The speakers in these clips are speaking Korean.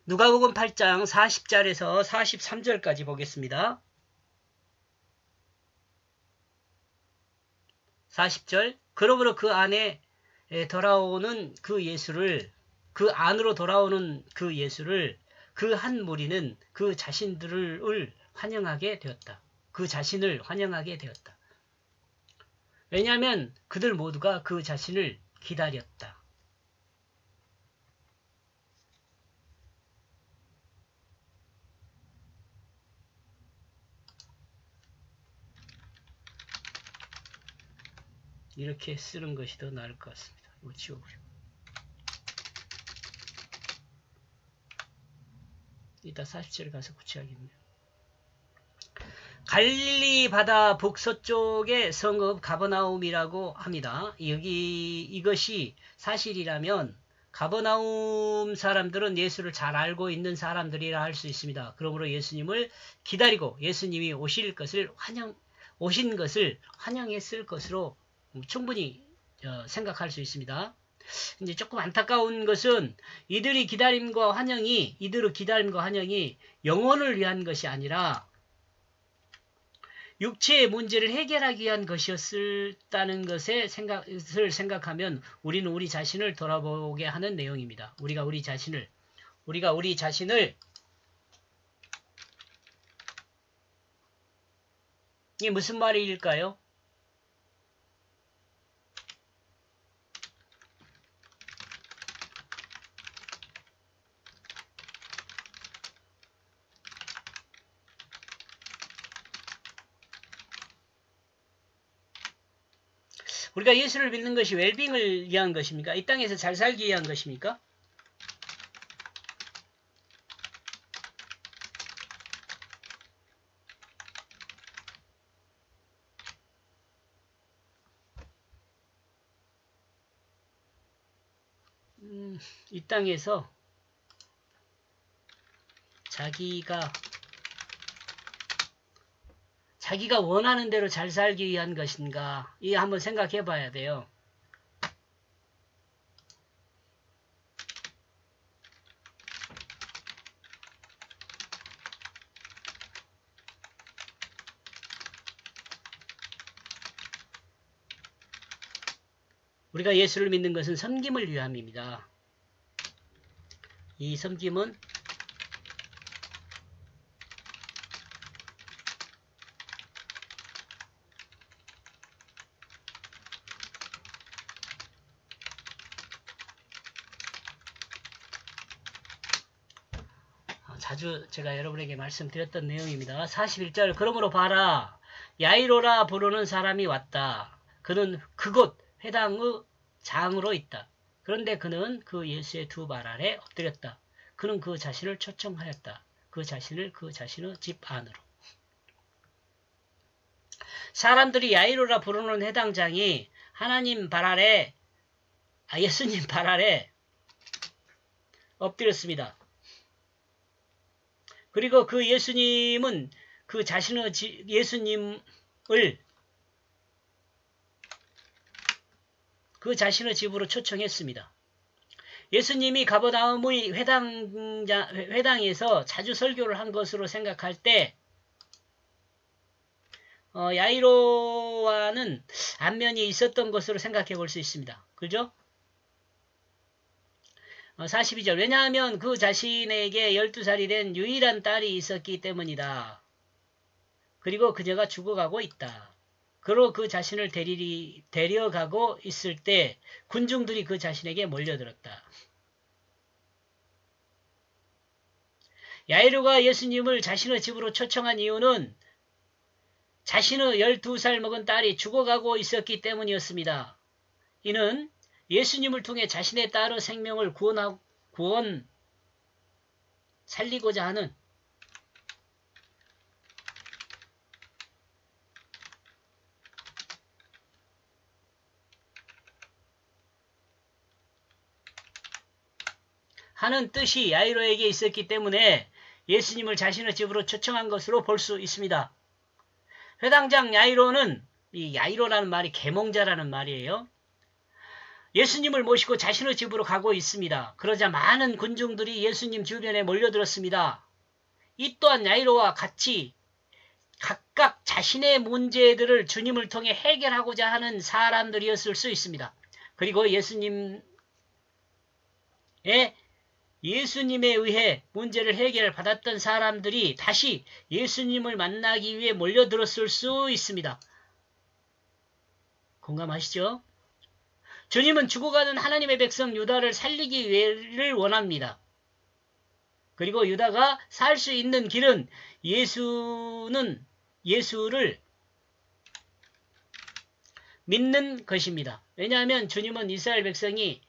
누가복음 8장 40절에서 43절까지 보겠습니다. 40절. 그러므로 그 안에 돌아오는 그 예수를, 그 안으로 돌아오는 그 예수를 그 한 무리는 그 자신들을 환영하게 되었다. 그 자신을 환영하게 되었다. 왜냐하면 그들 모두가 그 자신을 기다렸다. 이렇게 쓰는 것이 더 나을 것 같습니다. 이거 지워버려. 이따 40절에 가서 구체하겠네요. 갈릴리 바다 북서쪽의 성읍 가버나움이라고 합니다. 이것이 사실이라면 가버나움 사람들은 예수를 잘 알고 있는 사람들이라 할 수 있습니다. 그러므로 예수님을 기다리고 예수님이 오신 것을 환영했을 것으로 충분히 생각할 수 있습니다. 이제 조금 안타까운 것은 이들의 기다림과 환영이 영혼을 위한 것이 아니라 육체의 문제를 해결하기 위한 것이었다는 것을 생각하면 우리는 우리 자신을 돌아보게 하는 내용입니다. 우리가 우리 자신을 이게 무슨 말일까요? 우리가 예수를 믿는 것이 웰빙을 위한 것입니까? 이 땅에서 잘 살기 위한 것입니까? 이 땅에서 자기가 원하는 대로 잘 살기 위한 것인가? 이 한번 생각해 봐야 돼요. 우리가 예수를 믿는 것은 섬김을 위함입니다. 이 섬김은 자주 제가 여러분에게 말씀드렸던 내용입니다. 41절. 그러므로 봐라, 야이로라 부르는 사람이 왔다. 그는 그곳 회당의 장으로 있다. 그런데 그는 그 예수의 두 발 아래 엎드렸다. 그는 그 자신을 초청하였다. 그 자신의 집 안으로. 사람들이 야이로라 부르는 회당장이 예수님 발 아래 엎드렸습니다. 그리고 그 예수님은 예수님을 그 자신의 집으로 초청했습니다. 예수님이 가버나움의 회당에서 자주 설교를 한 것으로 생각할 때 야이로와는 안면이 있었던 것으로 생각해 볼 수 있습니다. 그죠? 42절. 왜냐하면 그 자신에게 12살이 된 유일한 딸이 있었기 때문이다. 그리고 그녀가 죽어가고 있다. 그로 그 자신을 데려가고 있을 때 군중들이 그 자신에게 몰려들었다. 야이로가 예수님을 자신의 집으로 초청한 이유는 자신의 12살 먹은 딸이 죽어가고 있었기 때문이었습니다. 이는 예수님을 통해 자신의 딸의 생명을 살리고자 하는 뜻이 야이로에게 있었기 때문에 예수님을 자신의 집으로 초청한 것으로 볼 수 있습니다. 회당장 야이로는, 이 야이로라는 말이 계몽자라는 말이에요. 예수님을 모시고 자신의 집으로 가고 있습니다. 그러자 많은 군중들이 예수님 주변에 몰려들었습니다. 이 또한 야이로와 같이 각각 자신의 문제들을 주님을 통해 해결하고자 하는 사람들이었을 수 있습니다. 그리고 예수님에 의해 문제를 해결받았던 사람들이 다시 예수님을 만나기 위해 몰려들었을 수 있습니다. 공감하시죠? 주님은 죽어가는 하나님의 백성 유다를 살리기 위해를 원합니다. 그리고 유다가 살 수 있는 길은 예수를 믿는 것입니다. 왜냐하면 주님은 이스라엘 백성이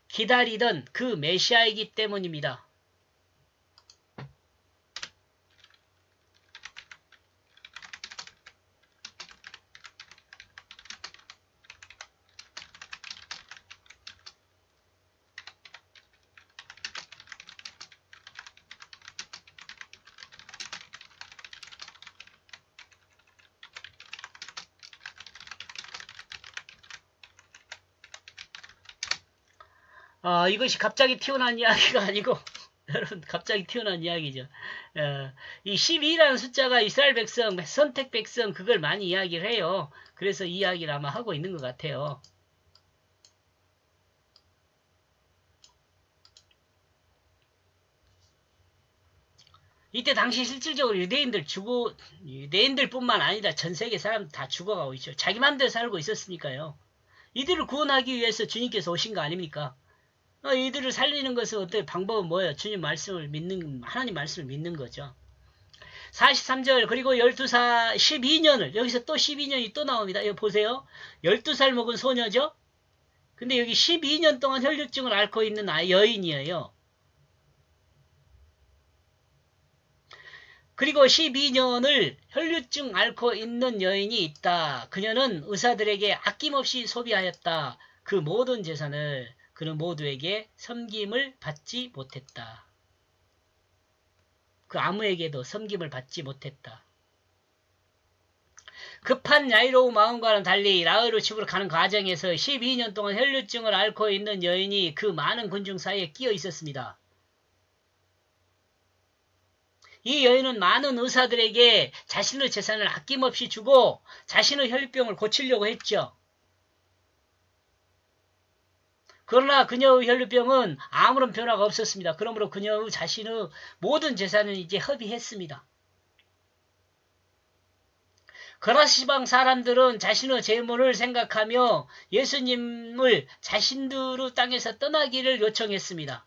기다리던 그 메시아이기 때문입니다. 이것이 갑자기 튀어나온 이야기가 아니고 여러분 갑자기 튀어나온 이야기죠. 이 12라는 숫자가 이스라엘 백성, 선택 백성 그걸 많이 이야기를 해요. 그래서 이 이야기를 아마 하고 있는 것 같아요. 이때 당시 실질적으로 유대인들뿐만 아니라 전 세계 사람 다 죽어가고 있죠. 자기 맘대로 살고 있었으니까요. 이들을 구원하기 위해서 주님께서 오신 거 아닙니까? 이들을 살리는 것은 어떤 방법은 뭐예요? 하나님 말씀을 믿는 거죠. 43절, 그리고 12살, 여기서 또 12년이 또 나옵니다. 여기 보세요. 12살 먹은 소녀죠? 근데 여기 12년 동안 혈류증을 앓고 있는 여인이에요. 그리고 12년을 혈류증 앓고 있는 여인이 있다. 그녀는 의사들에게 아낌없이 소비하였다. 그 모든 재산을 그는 모두에게 섬김을 받지 못했다. 그 아무에게도 섬김을 받지 못했다. 급한 야이로운 마음과는 달리 라흐르 집으로 가는 과정에서 12년 동안 혈류증을 앓고 있는 여인이 그 많은 군중 사이에 끼어 있었습니다. 이 여인은 많은 의사들에게 자신의 재산을 아낌없이 주고 자신의 혈류병을 고치려고 했죠. 그러나 그녀의 혈류병은 아무런 변화가 없었습니다. 그러므로 그녀의 자신의 모든 재산을 이제 허비했습니다. 거라시방 사람들은 자신의 재물을 생각하며 예수님을 자신들의 땅에서 떠나기를 요청했습니다.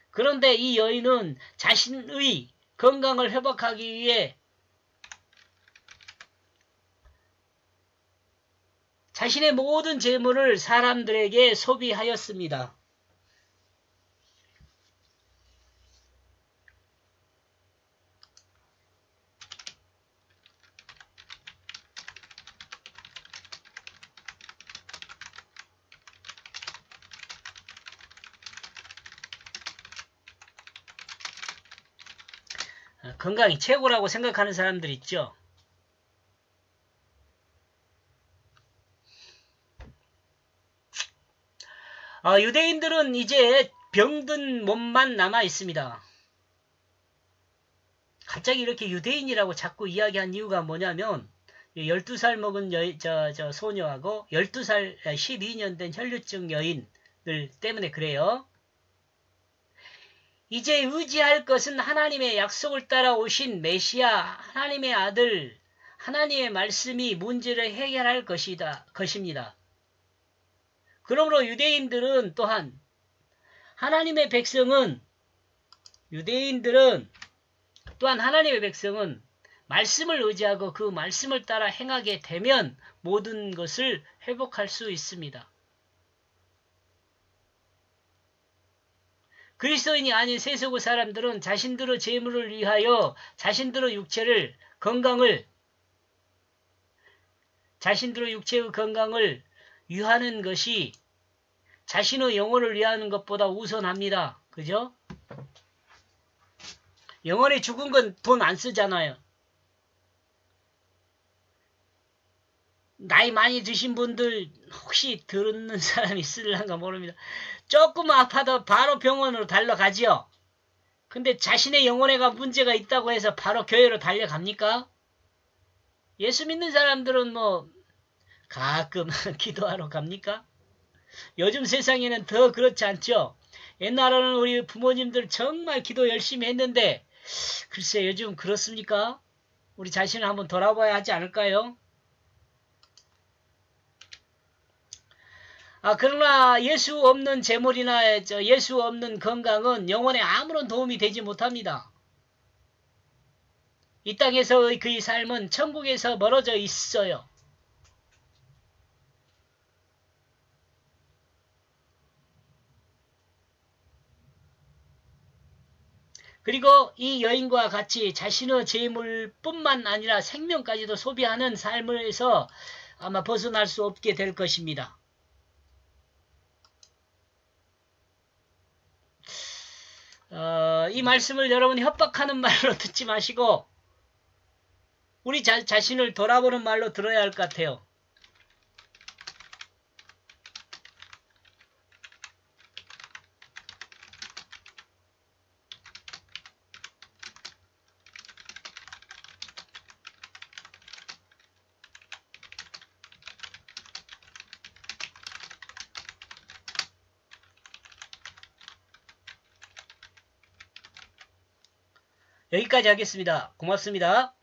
그런데 이 여인은 자신의 건강을 회복하기 위해 자신의 모든 재물을 사람들에게 소비하였습니다. 건강이 최고라고 생각하는 사람들 있죠. 유대인들은 이제 병든 몸만 남아 있습니다. 갑자기 이렇게 유대인이라고 자꾸 이야기한 이유가 뭐냐면 12살 먹은 소녀하고 12살 12년 된 혈류증 여인들 때문에 그래요. 이제 의지할 것은 하나님의 약속을 따라 오신 메시아, 하나님의 아들, 하나님의 말씀이 문제를 해결할 것입니다. 그러므로 유대인들은 또한 하나님의 백성은 말씀을 의지하고 그 말씀을 따라 행하게 되면 모든 것을 회복할 수 있습니다. 그리스도인이 아닌 세속의 사람들은 자신들의 재물을 위하여 자신들의 육체의 건강을 위하는 것이 자신의 영혼을 위하는 것보다 우선합니다. 그죠? 영혼이 죽은 건 돈 안 쓰잖아요. 나이 많이 드신 분들 혹시 듣는 사람이 있을란가 모릅니다. 조금 아파도 바로 병원으로 달려가지요. 근데 자신의 영혼에가 문제가 있다고 해서 바로 교회로 달려갑니까? 예수 믿는 사람들은 뭐 가끔 기도하러 갑니까? 요즘 세상에는 더 그렇지 않죠? 옛날에는 우리 부모님들 정말 기도 열심히 했는데 글쎄 요즘 그렇습니까? 우리 자신을 한번 돌아봐야 하지 않을까요? 그러나 예수 없는 재물이나 예수 없는 건강은 영혼에 아무런 도움이 되지 못합니다. 이 땅에서의 그의 삶은 천국에서 멀어져 있어요. 그리고 이 여인과 같이 자신의 재물뿐만 아니라 생명까지도 소비하는 삶에서 아마 벗어날 수 없게 될 것입니다. 이 말씀을 여러분 협박하는 말로 듣지 마시고 우리 자신을 돌아보는 말로 들어야 할 것 같아요. 여기까지 하겠습니다. 고맙습니다.